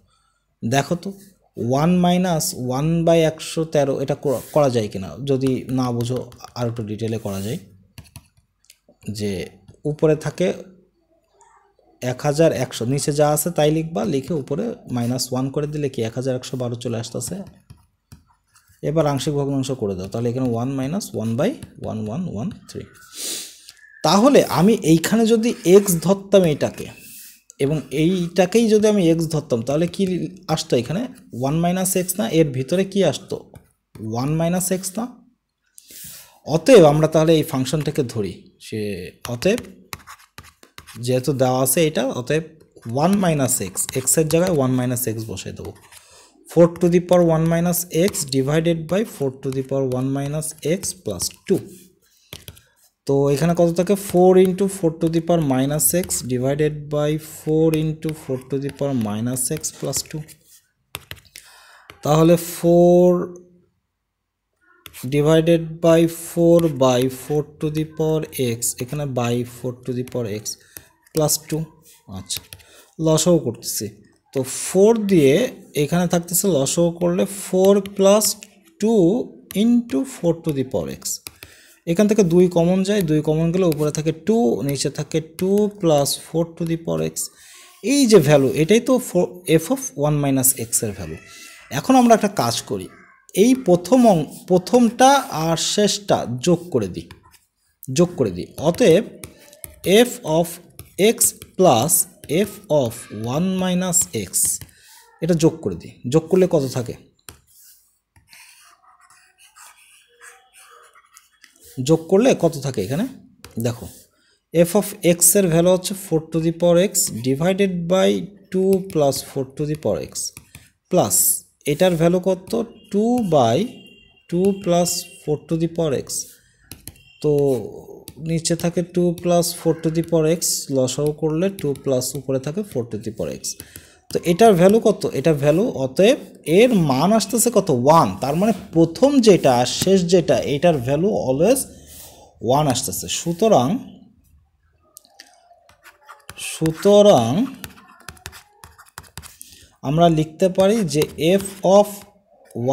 দেখো তো 1 - 1/113 এটা করা যায় কিনা, যদি না বোঝো আর একটু ডিটেলে করা যায়। যে উপরে থাকে 1100, নিচে যা আছে তাই লিখবা, লিখে উপরে -1 করে দিলে কি 1112 চলে আসতেছে। এবার আংশিক ভগ্নাংশ করে দাও, তাহলে এখানে 1 - 1/1113। তাহলে আমি এইখানে যদি x ধরতাম এইটাকে, এবং এইটাকেই যদি আমি x ধরতাম, তাহলে কি আসতো এখানে 1 - x না, এর ভিতরে কি আসতো 1 - x না। অতএব আমরা তাহলে এই ফাংশনটাকে ধরি, সে অতএব যেহেতু দেওয়া আছে এটা, অতএব 1 - x, x এর জায়গায় 1 - x বসাই দেবো। 4⁻1 - x divided by 4⁻1 - x plus 2। তো এখানে কত থাকে 4 × 4⁻⁻x divided by 4 × 4⁻⁻x plus 2। তাহলে 4 ডিভাইডেড বাই 4/4⁻x, এখানে বাই 4⁻x প্লাস 2। আচ্ছা, লসাগু করতেছি, তো 4 দিয়ে এখানে থাকতেছে লসাগু করলে 4 + 2 × 4⁻x। এখান থেকে 2 কমন যায়, 2 কমন গেলে উপরে থাকে 2, নিচে থাকে 2 + 4⁻x। এই যে ভ্যালু, এটাই তো f অফ 1 - x এর ভ্যালু। এখন আমরা একটা কাজ করি, এই প্রথমটা আর শেষটা যোগ করে দিই। অতএব f অফ x প্লাস f অফ 1 - x, এটা যোগ করে দিই। যোগ করলে কত থাকে, যোগ করলে কত থাকে এখানে দেখো, f অফ x এর ভ্যালু হচ্ছে 4⁻x divided by 2 + 4⁻x plus এটার ভ্যালু কত 2/2 + 4⁻x। তো নিচে থাকে 2 + 4⁻x, লসাগু করলে 2 প্লাস উপরে থাকে 4⁻x। তো এটার ভ্যালু কত, এটা ভ্যালু, অতএব এর মান আসতেছে কত 1। তার মানে প্রথম যেটা আর শেষ যেটা, এটার ভ্যালু অলওয়েজ 1 আসতেছে। সুতরাং আমরা লিখতে পারি যে f of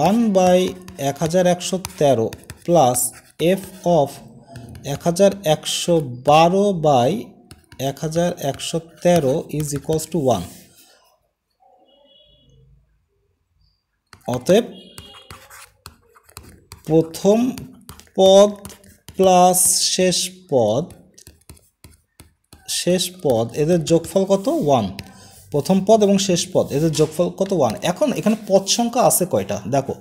1/1113 plus f of 1112/1113 is equals two 1। অতএব প্রথম পদ প্লাস শেষ পদ এদের যোগফল কত 1। প্রথম পদ এবং শেষ পদ এদের যোগফল কত 1। এখন এখানে পদ সংখ্যা আছে কয়টা দেখো,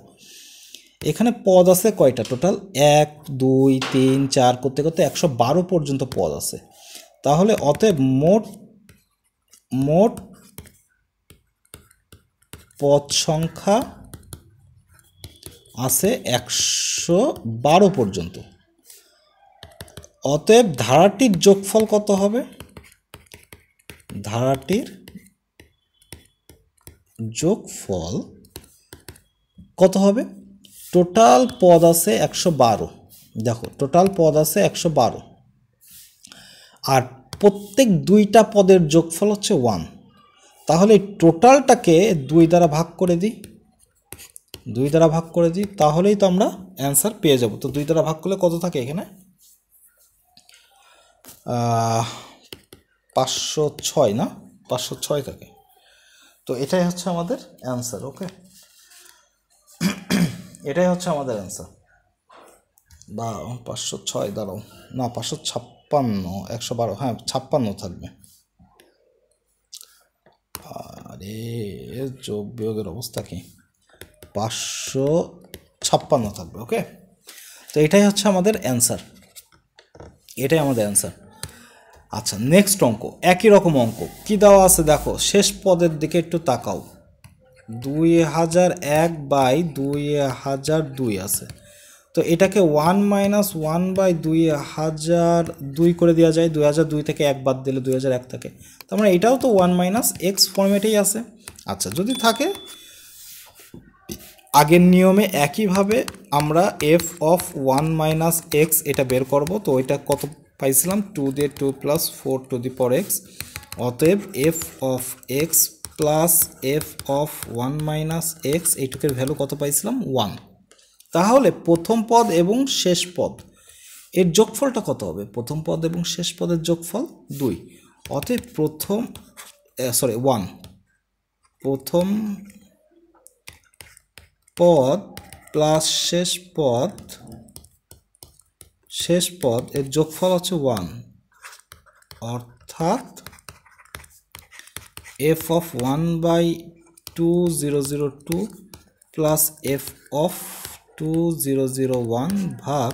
এখানে পদ আছে কয়টা টোটাল 1 2 3 4 করতে করতে 112 পর্যন্ত পদ আছে। তাহলে অতএব মোট পদ সংখ্যা আছে 112 পর্যন্ত। অতএব ধারাটির যোগফল কত হবে, ধারাটির যোগফল কত হবে? টোটাল পদ আছে 112, দেখো টোটাল পদ আছে 112, আর প্রত্যেক দুইটা পদের যোগফল হচ্ছে 1। তাহলে টোটালটাকে 2 দ্বারা ভাগ করে দিই, 2 দ্বারা ভাগ করে দিই, তাহলেই তো আমরা অ্যান্সার পেয়ে যাব। তো 2 দ্বারা ভাগ করলে কত থাকে এখানে? 506 না, 506 থাকে। তো এটাই হচ্ছে আমাদের অ্যান্সার। ওকে, এটাই হচ্ছে আমাদের অ্যান্সার। বা 506 দাঁড়াও, না 556, 112, হ্যাঁ 56 থাকবে। আরে যোগ বিয়োগের অবস্থা কি? 556 থাকবে। ওকে, তো এটাই হচ্ছে আমাদের অ্যান্সার, এটাই আমাদের অ্যান্সার। আচ্ছা, নেক্সট অঙ্ক, একই রকম অঙ্ক। কি দেওয়া আছে দেখো, শেষ পদের দিকে একটু তাকাও। 2001/2002 আছে। তো এটাকে 1 - 1/2002 করে দেওয়া যায়। 2002 থেকে 1 বাদ দিলে 2001 থাকে। তার মানে এটাও তো 1 - x ফর্মেটেই আছে। আচ্ছা, যদি থাকে আগের নিয়মে একইভাবে আমরা f of 1 - x এটা বের করব। তো এটা কত পাইছিলাম? 2 দিয়ে 2 + 4 to the power x। অতএব f of x প্লাস f of 1 - x এইটুকের ভ্যালু কত পাইছিলাম? 1। তাহলে প্রথম পদ এবং শেষ পদ এর যোগফলটা কত হবে? প্রথম পদ এবং শেষ পদের যোগফল 2। অতএব 1 প্রথম পদ প্লাস শেষ পদ এর যোগফল হচ্ছে 1, অর্থাৎ f of 1/2002 plus f of 2001 ভাগ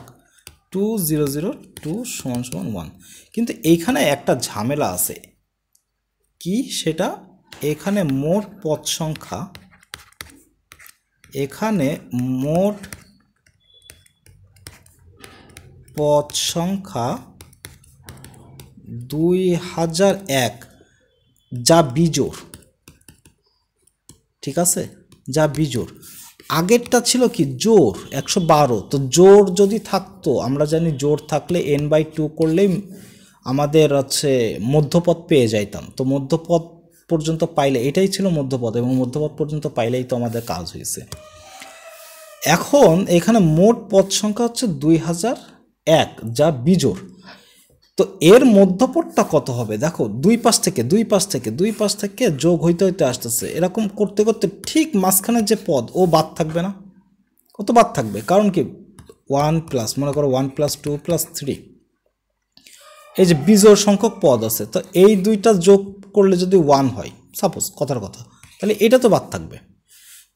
2002 = 1। কিন্তু এইখানে একটা ঝামেলা আছে। কি সেটা? এখানে মোট পদ সংখ্যা, এখানে মোট পদ সংখ্যা 2001, যা বিজোড়। ঠিক আছে, যা বিজোড়। আগেরটা ছিল কি? জোড় 112। তো জোড় যদি থাকতো, আমরা জানি জোড় থাকলে n/2 করলেই আমাদের হচ্ছে মধ্যপদ পেয়ে যাইতাম। তো মধ্যপদ পর্যন্ত পাইলে, এটাই ছিল মধ্যপদ, এবং মধ্যপদ পর্যন্ত পাইলেই তো আমাদের কাজ হয়েছে। এখন এখানে মোট পদ সংখ্যা হচ্ছে 2001, যা বিজোড়। তো এর মধ্যপদটা কত হবে? দেখো, দুই পাশ থেকে যোগ হইতে আসতেছে। এরকম করতে করতে ঠিক মাঝখানের যে পদ, ও বাদ থাকবে না? কত বাদ থাকবে? কারণ কি 1+, মনে করো 1 + 2 + 3, এই যে বিজোড় সংখ্যক পদ আছে। তো এই দুইটা যোগ করলে যদি 1 হয়, সাপোজ কথার কথা, তাহলে এটা তো বাদ থাকবে।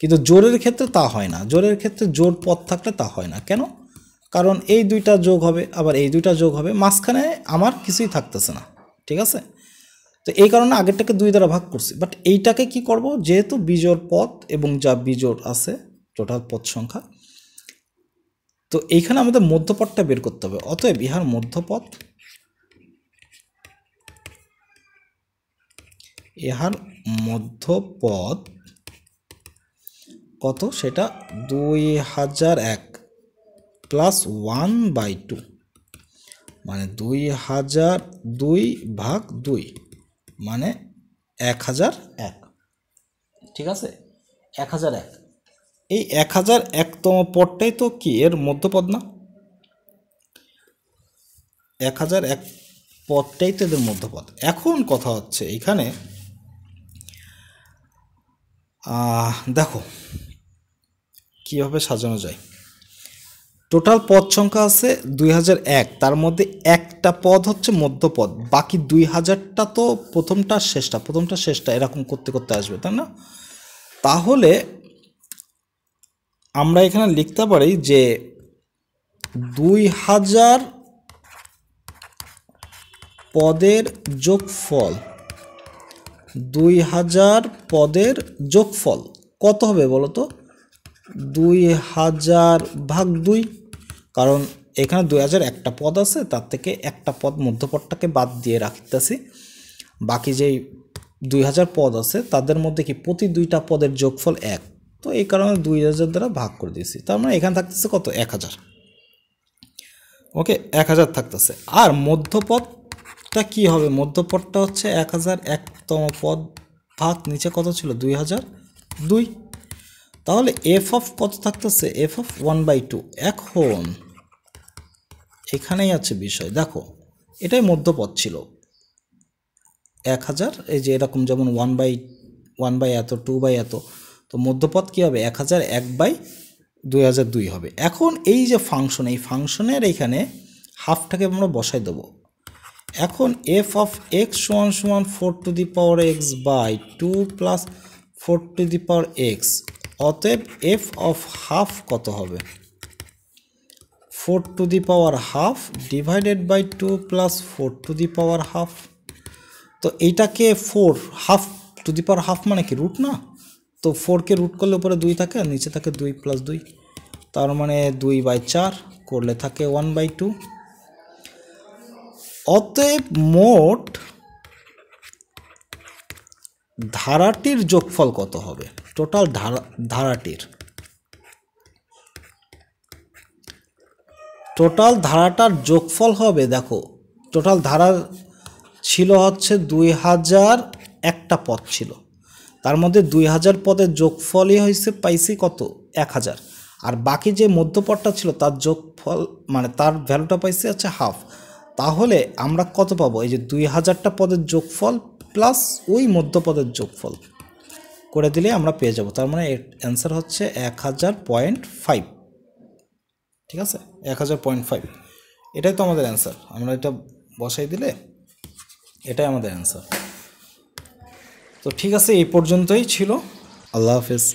কিন্তু জোড়ের ক্ষেত্রে তা হয় না। জোড়ের ক্ষেত্রে জোড় পদ থাকলে তা হয় না। কেন? কারণ এই দুইটা যোগ হবে, আবার এই দুইটা যোগ হবে, মাঝখানে আমার কিছুই থাকতেছে না। ঠিক আছে, তো এই কারণে আগেরটাকে 2 দ্বারা ভাগ করছি। বাট এইটাকে কি করব? যেহেতু বিজোড় পদ এবং যা বিজোড় আছে টোটাল পদ সংখ্যা, তো এইখানে আমাদের মধ্যপদটা বের করতে হবে। অতএব ইহার মধ্যপদ কত? সেটা 2001 প্লাস 1/2, মানে 2002 ভাগ 2, মানে 1001। ঠিক আছে, 1001। এই 1001তম পদটাই তো কি এর মধ্যপদ না? 1001 পদটাই তো এদের মধ্যপদ। এখন কথা হচ্ছে এখানে দেখো কিভাবে সাজানো যায়। টোটাল পদ সংখ্যা আছে 2001, তার মধ্যে একটা পদ হচ্ছে মধ্যপদ, বাকি 2000টা তো প্রথমটা শেষটা এরকম করতে করতে আসবে, তাই না? তাহলে আমরা এখানে লিখতে পারি যে 2000 পদের যোগফল, 2000 পদের যোগফল কত হবে বলো তো? 2000 ভাগ 2, কারণ এখানে 2000 একটা পদ আছে, তার থেকে একটা পদ মধ্যপদটাকে বাদ দিয়ে রাখতেছি। বাকি যেই 2000 পদ আছে, তাদের মধ্যে কি প্রতি দুইটা পদের যোগফল 1, তো এই কারণে 2000 দ্বারা ভাগ করে দিয়েছি। তার মানে এখানে থাকতেছে কত, 1000। ওকে, 1000 থাকতেছে। আর মধ্যপদটা কি হবে, মধ্যপদটা হচ্ছে 1001তম পদ ভাগ নিচে কত ছিল, 2002। তাহলে এফ অফ কত থাকতেছে, এফ অফ 1/2। এখন এখানেই আছে বিষয়, দেখো এটাই মধ্যপদ ছিল 1000, এই যে এরকম যেমন 1/1 এত, 2 এত, তো মধ্যপদ কী হবে, 1001/2002 হবে। এখন এই যে ফাংশন, এই ফাংশনের এইখানে হাফটাকে আমরা বসাই দেবো। এখন এফ অফ এক্স সমান সমান 4^x/2 প্লাস 4^x, অতএব এফ অফ হাফ কত হবে, 4^½ ডিভাইডেড বাই 2 প্লাস 4^½ তো এইটাকে 4 মানে কি রুট না, তো 4কে রুট করলে উপরে 2 থাকে আর নিচে থাকে 2 + 2, তার মানে 2/4 করলে থাকে 1/2। অতএব মোট ধারাটির যোগফল কত হবে, টোটাল ধারাটার যোগফল হবে, দেখো টোটাল ধারা ছিল হচ্ছে 2000, একটা পদ ছিল, তার মধ্যে 2000 পদের যোগফলই হয়েছে পাইছি কত, 1000, আর বাকি যে মধ্যপদটা ছিল তার যোগফল মানে তার ভ্যালুটা পাইছি হচ্ছে হাফ। তাহলে আমরা কত পাবো, এই যে 2000টা পদের যোগফল প্লাস ওই মধ্যপদের যোগফল করে দিলে আমরা পেয়ে যাব। তার মানে অ্যান্সার হচ্ছে 1000.5। ঠিক আছে, 1000.5, এটাই তো আমাদের অ্যান্সার। আমরা এটা বসাই দিলে এটাই আমাদের অ্যান্সার। তো ঠিক আছে, এই পর্যন্তই ছিল। আল্লাহ হাফেজ।